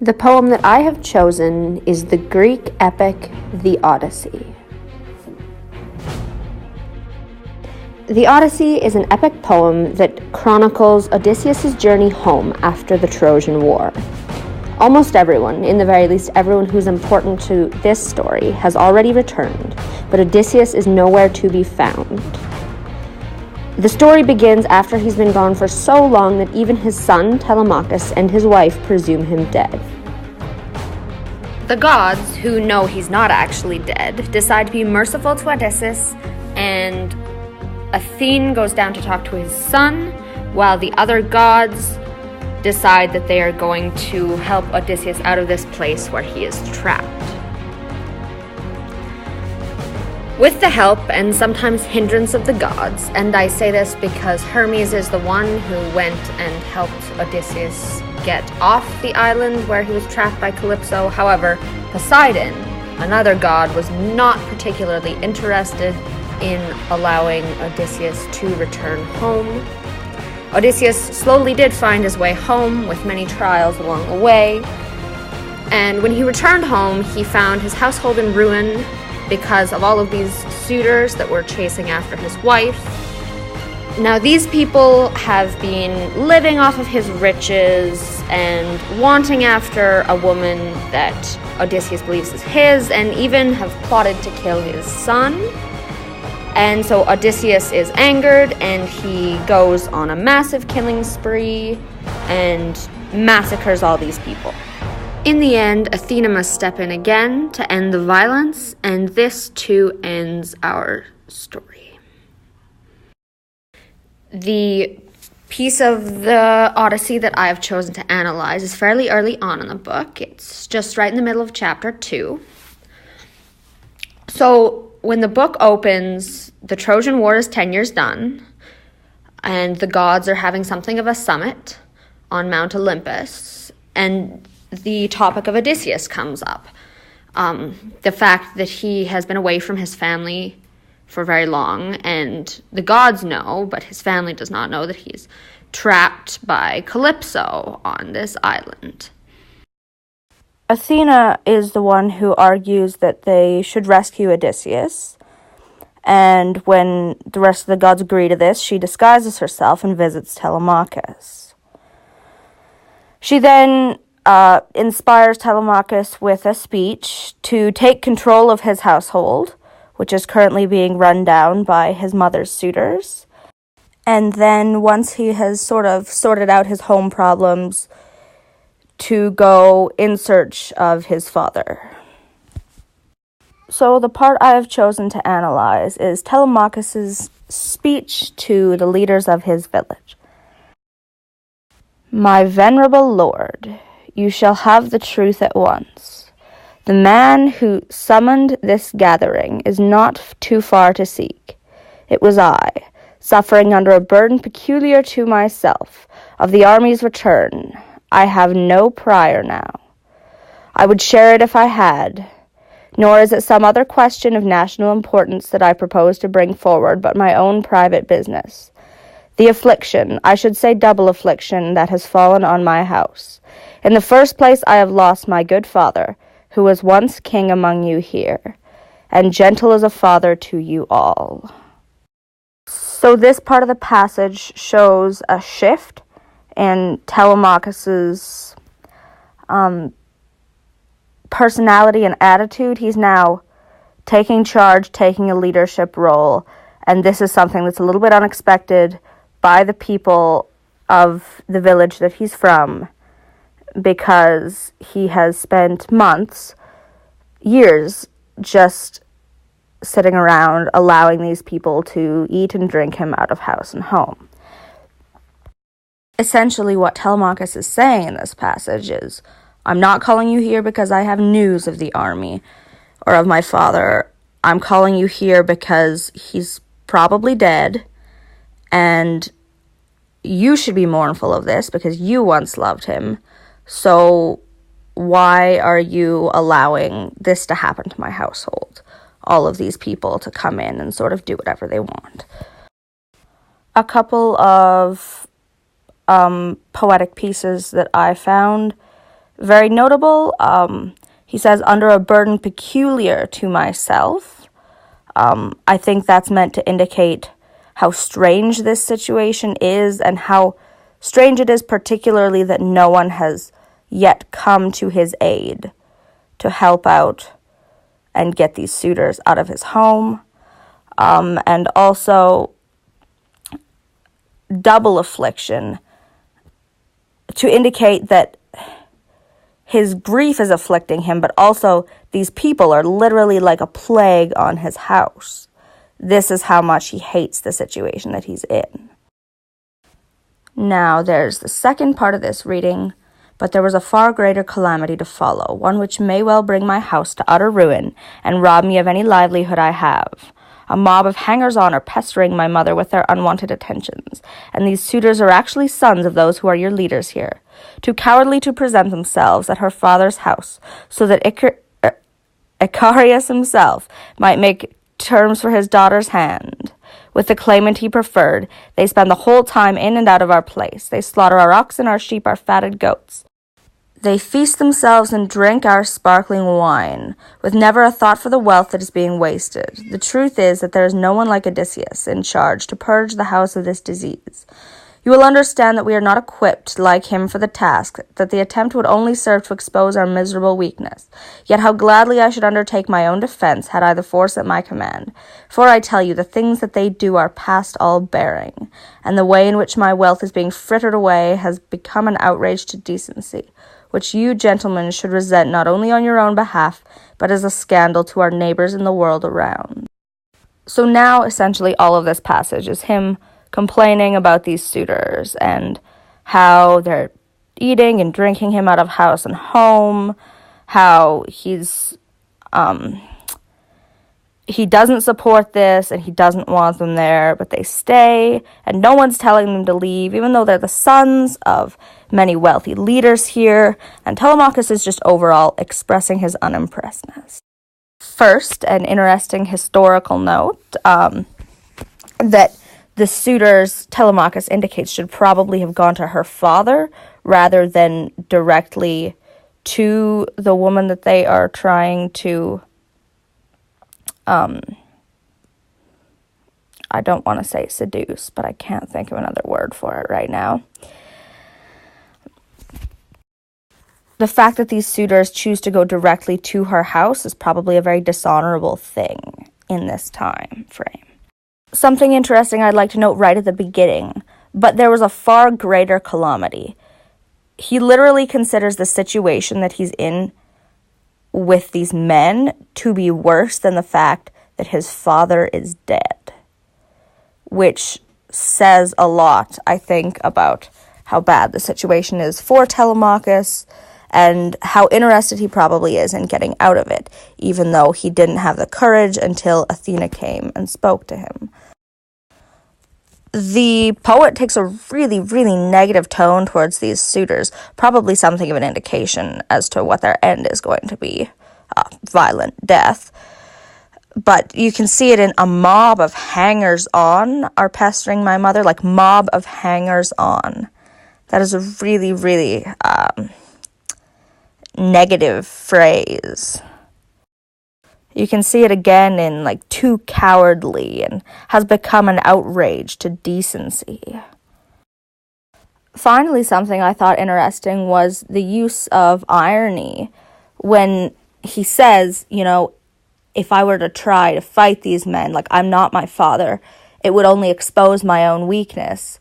The poem that I have chosen is the Greek epic, the Odyssey. The Odyssey is an epic poem that chronicles Odysseus' journey home after the Trojan War. Almost everyone, in the very least everyone who's important to this story, has already returned, but Odysseus is nowhere to be found. The story begins after he's been gone for so long that even his son, Telemachus, and his wife presume him dead. The gods, who know he's not actually dead, decide to be merciful to Odysseus, and Athene goes down to talk to his son, while the other gods decide that they are going to help Odysseus out of this place where he is trapped. With the help and sometimes hindrance of the gods, and I say this because Hermes is the one who went and helped Odysseus get off the island where he was trapped by Calypso. However, Poseidon, another god, was not particularly interested in allowing Odysseus to return home. Odysseus slowly did find his way home with many trials along the way, and when he returned home, he found his household in ruin because of all of these suitors that were chasing after his wife. Now, these people have been living off of his riches and wanting after a woman that Odysseus believes is his, and even have plotted to kill his son. And so Odysseus is angered, and he goes on a massive killing spree and massacres all these people. In the end, Athena must step in again to end the violence, and this too ends our story. The piece of the Odyssey that I've chosen to analyze is fairly early on in the book. It's just right in the middle of chapter 2. So when the book opens, the Trojan War is 10 years done, and the gods are having something of a summit on Mount Olympus, and the topic of Odysseus comes up. The fact that he has been away from his family for very long, and the gods know, but his family does not know, that he's trapped by Calypso on this island. Athena is the one who argues that they should rescue Odysseus, and when the rest of the gods agree to this, she disguises herself and visits Telemachus. She then inspires Telemachus with a speech to take control of his household, which is currently being run down by his mother's suitors. And then once he has sort of sorted out his home problems, to go in search of his father. So the part I have chosen to analyze is Telemachus' speech to the leaders of his village. My venerable lord, you shall have the truth at once. The man who summoned this gathering is not too far to seek. It was I, suffering under a burden peculiar to myself, of the army's return. I have no prior now. I would share it if I had, nor is it some other question of national importance that I propose to bring forward, but my own private business. The affliction, I should say double affliction, that has fallen on my house. In the first place, I have lost my good father, who was once king among you here, and gentle as a father to you all. So this part of the passage shows a shift in Telemachus's personality and attitude. He's now taking charge, taking a leadership role, and this is something that's a little bit unexpected by the people of the village that he's from, because he has spent months, years, just sitting around allowing these people to eat and drink him out of house and home. Essentially, what Telemachus is saying in this passage is, I'm not calling you here because I have news of the army or of my father. I'm calling you here because he's probably dead, and you should be mournful of this because you once loved him. So why are you allowing this to happen to my household? All of these people to come in and sort of do whatever they want. A couple of poetic pieces that I found Very notable, he says, under a burden peculiar to myself. I think that's meant to indicate how strange this situation is, and how strange it is particularly that no one has yet come to his aid to help out and get these suitors out of his home. And also double affliction, to indicate that his grief is afflicting him, but also these people are literally like a plague on his house. This is how much he hates the situation that he's in. Now, there's the second part of this reading. But there was a far greater calamity to follow, one which may well bring my house to utter ruin, and rob me of any livelihood I have. A mob of hangers-on are pestering my mother with their unwanted attentions, and these suitors are actually sons of those who are your leaders here, too cowardly to present themselves at her father's house, so that Icarius himself might make terms for his daughter's hand. With the claimant he preferred, they spend the whole time in and out of our place. They slaughter our oxen, our sheep, our fatted goats. They feast themselves and drink our sparkling wine, with never a thought for the wealth that is being wasted. The truth is that there is no one like Odysseus in charge to purge the house of this disease. You will understand that we are not equipped like him for the task, that the attempt would only serve to expose our miserable weakness. Yet how gladly I should undertake my own defense had I the force at my command. For I tell you, the things that they do are past all bearing, and the way in which my wealth is being frittered away has become an outrage to decency, which you, gentlemen, should resent not only on your own behalf, but as a scandal to our neighbors in the world around. So now, essentially, all of this passage is him complaining about these suitors and how they're eating and drinking him out of house and home, how he doesn't support this and he doesn't want them there, but they stay, and no one's telling them to leave, even though they're the sons of many wealthy leaders here, and Telemachus is just overall expressing his unimpressedness. First, an interesting historical note, that the suitors, Telemachus indicates, should probably have gone to her father rather than directly to the woman that they are trying to, I don't want to say seduce, but I can't think of another word for it right now. The fact that these suitors choose to go directly to her house is probably a very dishonorable thing in this time frame. Something interesting I'd like to note right at the beginning, but there was a far greater calamity. He literally considers the situation that he's in with these men to be worse than the fact that his father is dead, which says a lot, I think, about how bad the situation is for Telemachus and how interested he probably is in getting out of it, even though he didn't have the courage until Athena came and spoke to him. The poet takes a really, really negative tone towards these suitors, probably something of an indication as to what their end is going to be, violent death. But you can see it in a mob of hangers-on are pestering my mother, like mob of hangers-on. That is a really, really negative phrase. You can see it again in like too cowardly and has become an outrage to decency. Finally, something I thought interesting was the use of irony when he says, you know, if I were to try to fight these men, like I'm not my father, it would only expose my own weakness.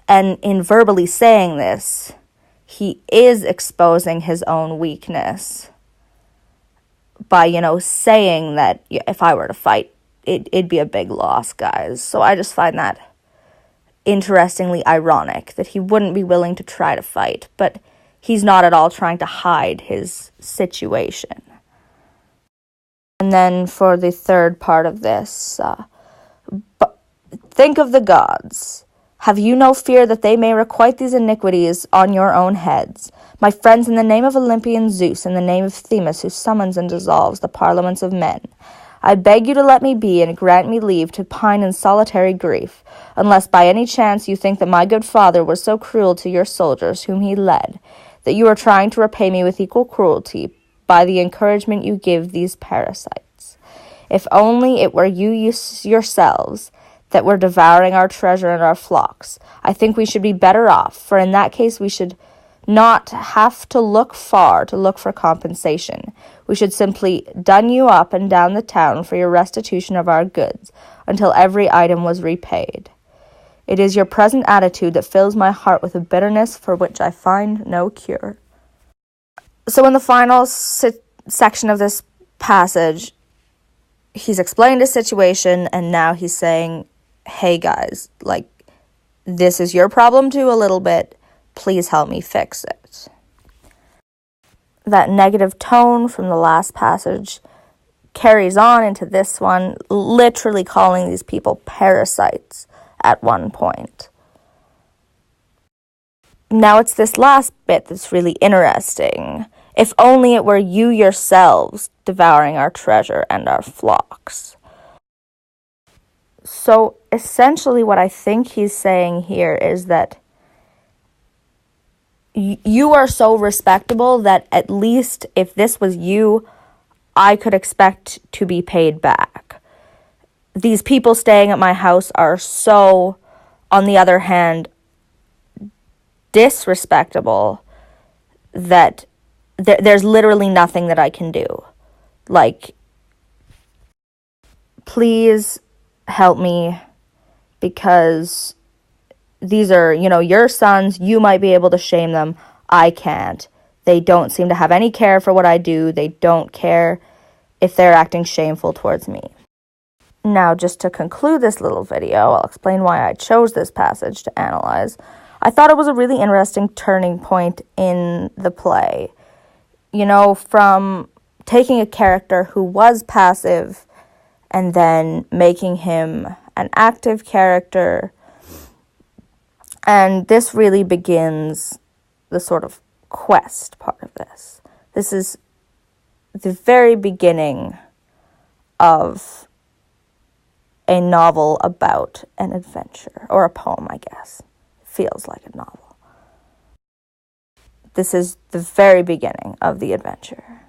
And in verbally saying this, he is exposing his own weakness by, you know, saying that if I were to fight, it'd be a big loss, guys. So I just find that interestingly ironic that he wouldn't be willing to try to fight, but he's not at all trying to hide his situation. And then for the third part of this, think of the gods. Have you no fear that they may requite these iniquities on your own heads? My friends, in the name of Olympian Zeus, in the name of Themis, who summons and dissolves the parliaments of men, I beg you to let me be and grant me leave to pine in solitary grief, unless by any chance you think that my good father was so cruel to your soldiers whom he led, that you are trying to repay me with equal cruelty by the encouragement you give these parasites. If only it were you yourselves that were devouring our treasure and our flocks, I think we should be better off, for in that case we should not have to look far to look for compensation. We should simply dun you up and down the town for your restitution of our goods, until every item was repaid. It is your present attitude that fills my heart with a bitterness for which I find no cure. So in the final section of this passage, he's explained his situation, and now he's saying, hey guys, like, this is your problem too a little bit. Please help me fix it. That negative tone from the last passage carries on into this one, literally calling these people parasites at one point. Now it's this last bit that's really interesting. If only it were you yourselves devouring our treasure and our flocks. So essentially what I think he's saying here is that you are so respectable that at least if this was you, I could expect to be paid back. These people staying at my house are so, on the other hand, disrespectable that there's literally nothing that I can do. Like, please help me, because these are, your sons. You might be able to shame them. I can't. They don't seem to have any care for what I do. They don't care if they're acting shameful towards me. Now, just to conclude this little video, I'll explain why I chose this passage to analyze. I thought it was a really interesting turning point in the play. From taking a character who was passive and then making him an active character. And this really begins the sort of quest part of this. This is the very beginning of a novel about an adventure, or a poem, I guess. It feels like a novel. This is the very beginning of the adventure.